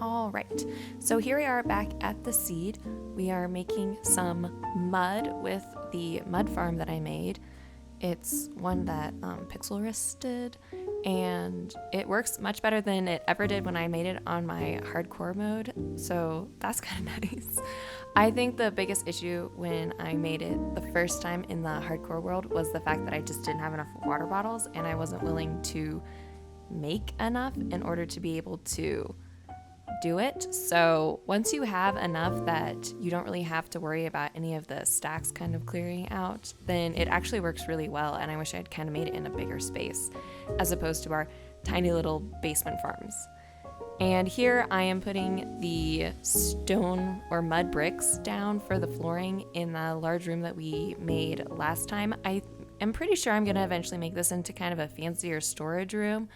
All right, so here we are back at the seed. We are making some mud with the mud farm that I made. It's one that Pixelrist did, and it works much better than it ever did when I made it on my hardcore mode, so that's kind of nice. I think the biggest issue when I made it the first time in the hardcore world was the fact that I just didn't have enough water bottles, and I wasn't willing to make enough in order to be able to do it. So once you have enough that you don't really have to worry about any of the stacks kind of clearing out, then it actually works really well. And I wish I'd kind of made it in a bigger space as opposed to our tiny little basement farms. And here I am putting the stone or mud bricks down for the flooring in the large room that we made last time. I am pretty sure I'm going to eventually make this into kind of a fancier storage room.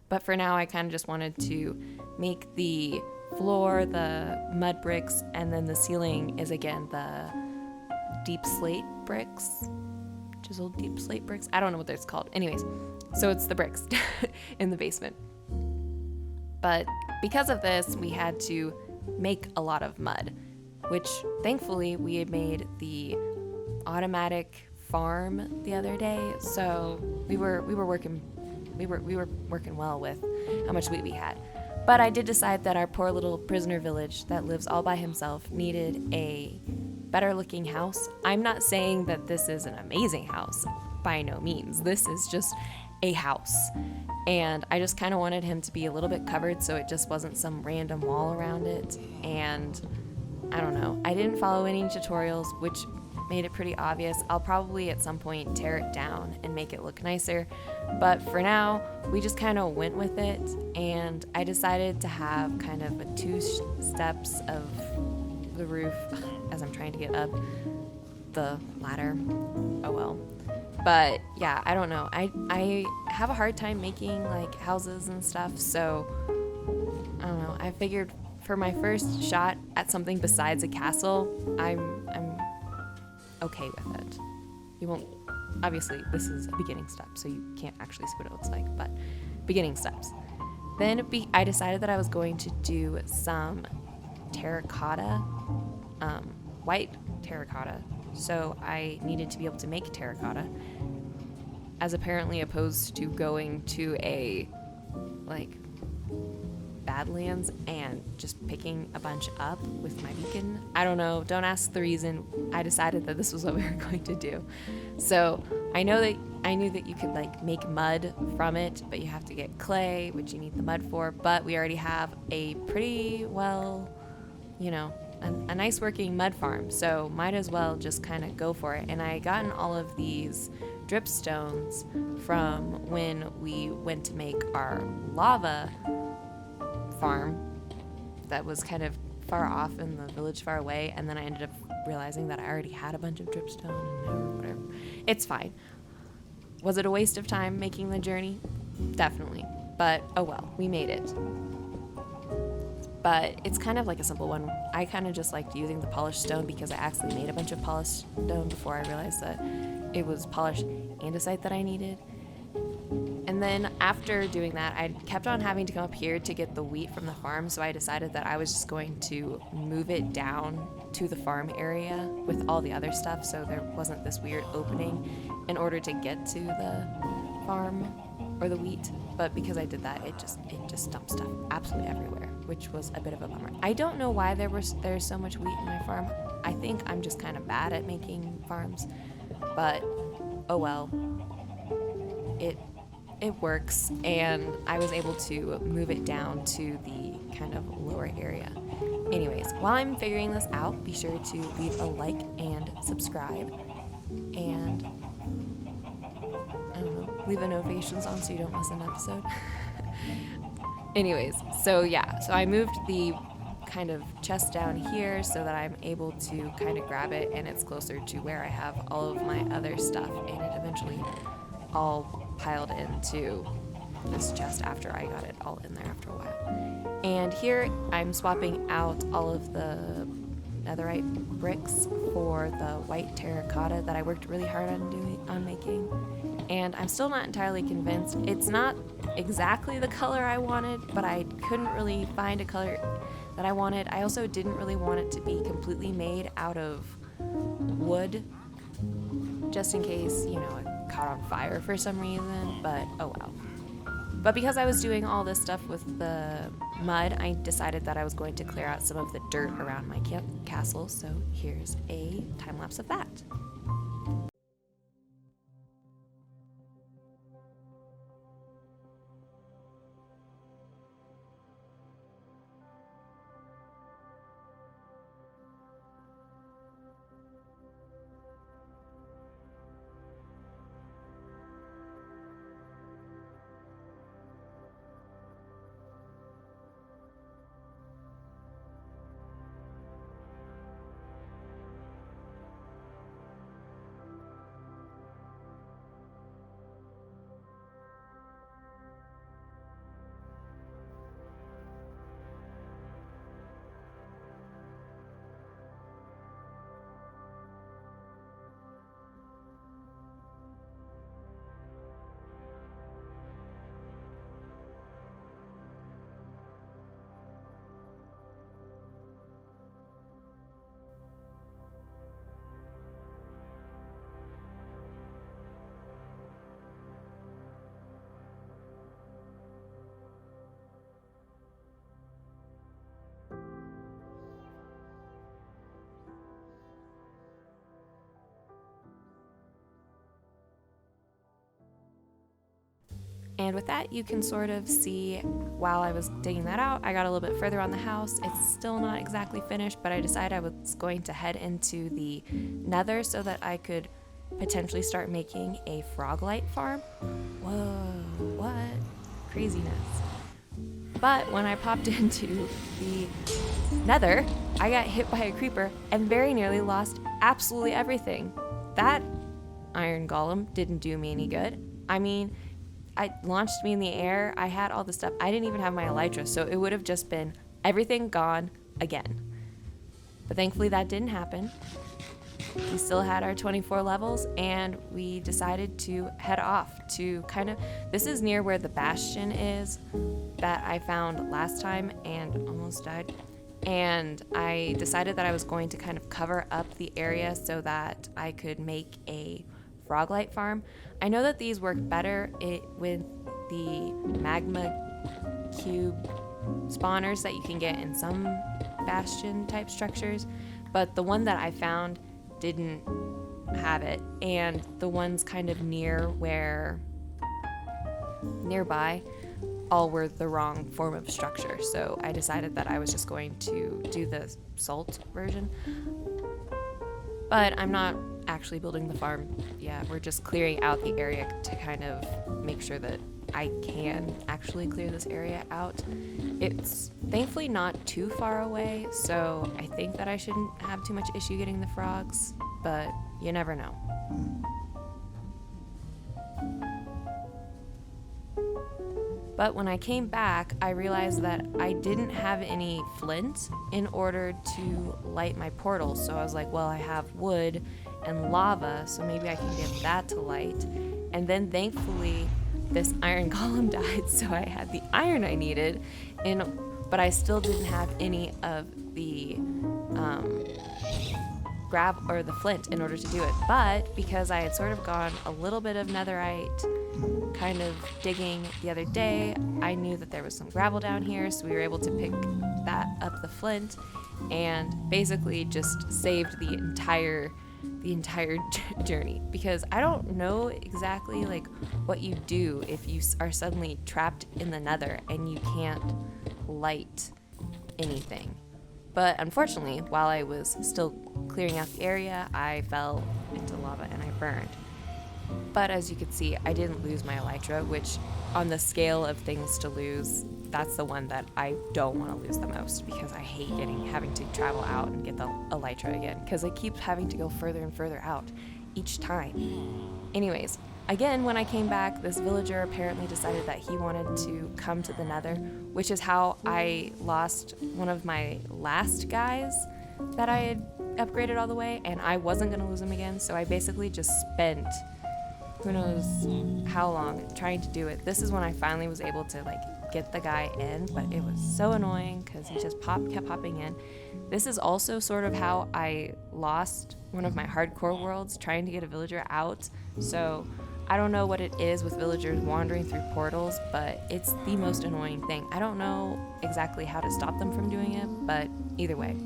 But for now, I kind of just wanted to make the floor the mud bricks, and then the ceiling is, again, the deep slate bricks. Chiseled deep slate bricks. I don't know what it's called. Anyways, so it's the bricks in the basement. But because of this, we had to make a lot of mud, which thankfully we had made the automatic farm the other day. So we were working well with how much wheat we had. But I did decide that our poor little prisoner village that lives all by himself needed a better looking house. I'm not saying that this is an amazing house, by no means. This is just a house. And I just kind of wanted him to be a little bit covered so it just wasn't some random wall around it. And I don't know. I didn't follow any tutorials, which made it pretty obvious. I'll probably at some point tear it down and make it look nicer, but for now we just kind of went with it, and I decided to have kind of a two steps of the roof as I'm trying to get up the ladder. Oh well. But yeah, I don't know. I have a hard time making like houses and stuff, so I don't know. I figured for my first shot at something besides a castle, I'm okay with it. You won't, obviously this is a beginning step, so you can't actually see what it looks like, but beginning steps. Then I decided that I was going to do some terracotta, white terracotta. So I needed to be able to make terracotta, as apparently opposed to going to a like Badlands and just picking a bunch up with my beacon. I don't know, don't ask the reason. I decided that this was what we were going to do. So I knew that you could like make mud from it, but you have to get clay, which you need the mud for, but we already have a pretty well, a nice working mud farm, so might as well just kind of go for it. And I gotten all of these dripstones from when we went to make our lava farm that was kind of far off in the village far away, and then I ended up realizing that I already had a bunch of dripstone and whatever. It's fine. Was it a waste of time making the journey? Definitely. But oh well, we made it. But it's kind of like a simple one. I kind of just liked using the polished stone because I actually made a bunch of polished stone before I realized that it was polished andesite that I needed. And then after doing that, I kept on having to come up here to get the wheat from the farm, so I decided that I was just going to move it down to the farm area with all the other stuff, so there wasn't this weird opening in order to get to the farm or the wheat. But because I did that, it just dumped stuff absolutely everywhere, which was a bit of a bummer. I don't know why there's so much wheat in my farm. I think I'm just kind of bad at making farms, but oh well. It works, and I was able to move it down to the kind of lower area. Anyways, while I'm figuring this out, be sure to leave a like and subscribe, and I don't know, leave the notifications on so you don't miss an episode. Anyways, so I moved the kind of chest down here so that I'm able to kind of grab it, and it's closer to where I have all of my other stuff, and it eventually all piled into this chest after I got it all in there after a while. And here I'm swapping out all of the netherite bricks for the white terracotta that I worked really hard on making. and I'm still not entirely convinced. It's not exactly the color I wanted, but I couldn't really find a color that I wanted. I also didn't really want it to be completely made out of wood, just in case, it caught on fire for some reason, but oh well. But because I was doing all this stuff with the mud, I decided that I was going to clear out some of the dirt around my castle, so here's a time lapse of that. And with that, you can sort of see while I was digging that out, I got a little bit further on the house. It's still not exactly finished, but I decided I was going to head into the nether so that I could potentially start making a frog light farm. Whoa, what craziness. But when I popped into the nether, I got hit by a creeper and very nearly lost absolutely everything. That iron golem didn't do me any good. I mean, it launched me in the air. I had all the stuff. I didn't even have my elytra, so it would have just been everything gone again. But thankfully that didn't happen. We still had our 24 levels, and we decided to head off to this is near where the bastion is that I found last time and almost died. And I decided that I was going to kind of cover up the area so that I could make a frog light farm. I know that these work better with the magma cube spawners that you can get in some bastion type structures, but the one that I found didn't have it, and the ones kind of nearby all were the wrong form of structure, so I decided that I was just going to do the salt version. But I'm not actually building the farm. Yeah, we're just clearing out the area to kind of make sure that I can actually clear this area out. It's thankfully not too far away, so I think that I shouldn't have too much issue getting the frogs, but you never know. But when I came back, I realized that I didn't have any flint in order to light my portal. So I was like, well, I have wood and lava, so maybe I can get that to light. And then thankfully, this iron golem died, so I had the iron I needed, but I still didn't have any of the the flint in order to do it. But because I had sort of gone a little bit of netherite kind of digging the other day, I knew that there was some gravel down here, so we were able to pick that up the flint and basically just saved the entire journey, because I don't know exactly like what you do if you are suddenly trapped in the nether and you can't light anything. But unfortunately, while I was still clearing out the area, I fell into lava and I burned. But as you can see, I didn't lose my elytra, which on the scale of things to lose, that's the one that I don't want to lose the most, because I hate having to travel out and get the elytra again, because I keep having to go further and further out each time. Anyways, again, when I came back, this villager apparently decided that he wanted to come to the nether, which is how I lost one of my last guys that I had upgraded all the way, and I wasn't going to lose him again, so I basically just spent who knows how long trying to do it. This is when I finally was able to like get the guy in, but it was so annoying because he just kept popping in. This is also sort of how I lost one of my hardcore worlds trying to get a villager out. So I don't know what it is with villagers wandering through portals, but it's the most annoying thing. I don't know exactly how to stop them from doing it, but either way,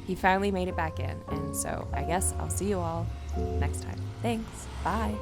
he finally made it back in. And so I guess I'll see you all next time. Thanks. Bye.